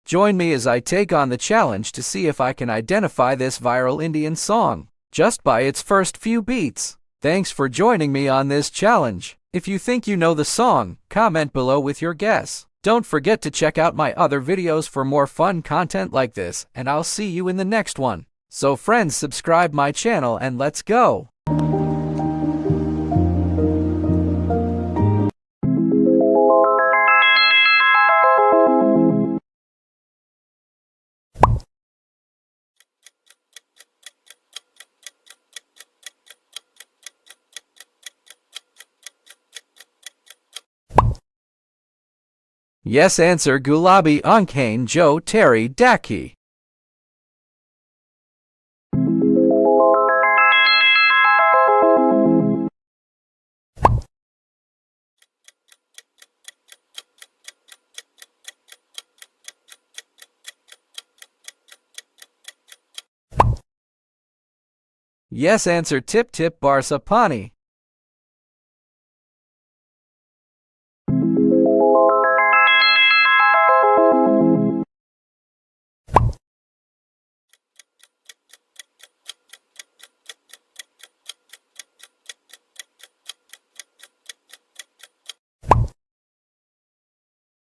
Join me as I take on the challenge to see if I can identify this viral Indian song just by its first few beats. Thanks for joining me on this challenge. If you think you know the song, comment below with your guess. Don't forget to check out my other videos for more fun content like this, and I'll see you in the next one. So friends, subscribe my channel and let's go! Yes answer Gulabi Ankhain Jo Terry Daki. Yes answer Tip Tip Barsa Pani.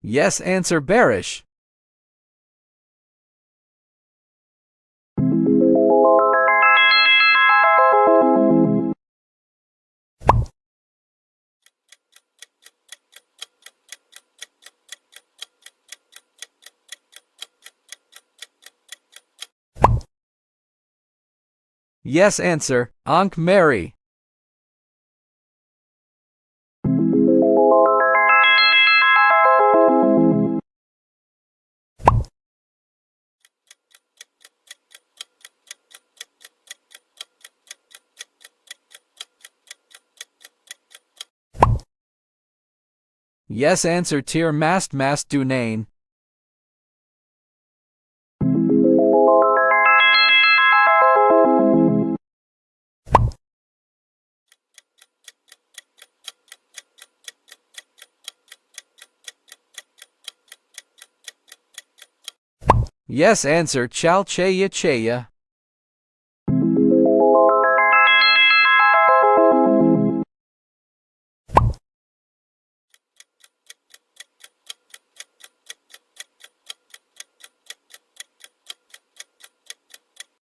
Yes answer Bearish. Yes answer Ankh Mary. Yes answer Tir Mast Dunain. Yes answer Chal Chaya Chaya.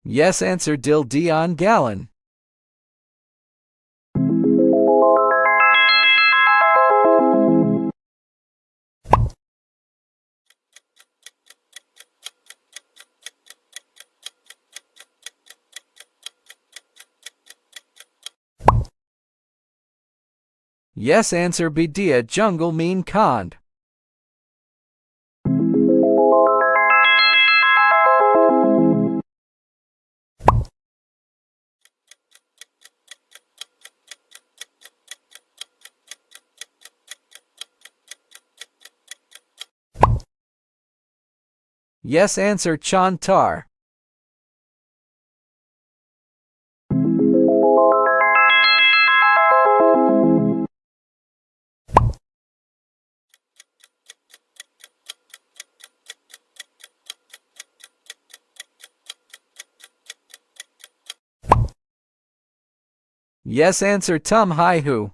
Yes answer Dil Dion Gallon. Yes answer Bidia Jungle Mean Khand. Yes answer Chantar. Yes answer Tum Hai Hu.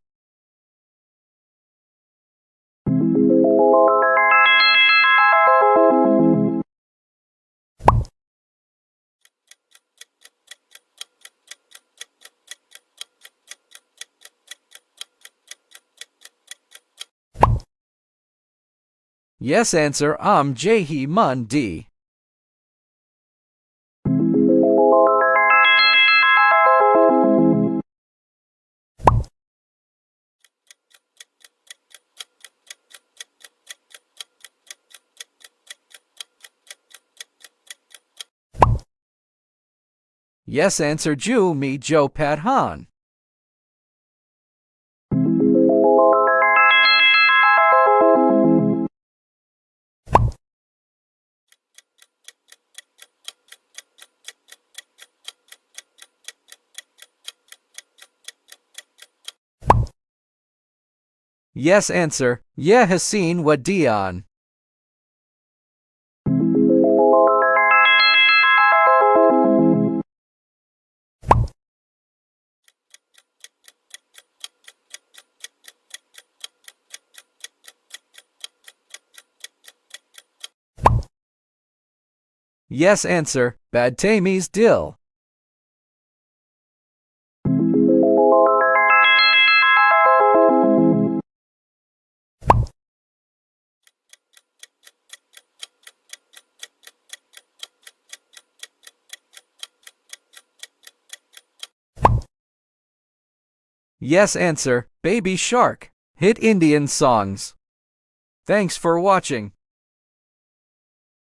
Yes answer Jahi Mun D. Yes answer Ju Mi Jo Pat Han. Yes answer Ye Haseen Wa Dion. Yes answer, Bad Tammy's Dill. Yes answer, Baby Shark. Hit Indian songs. Thanks for watching.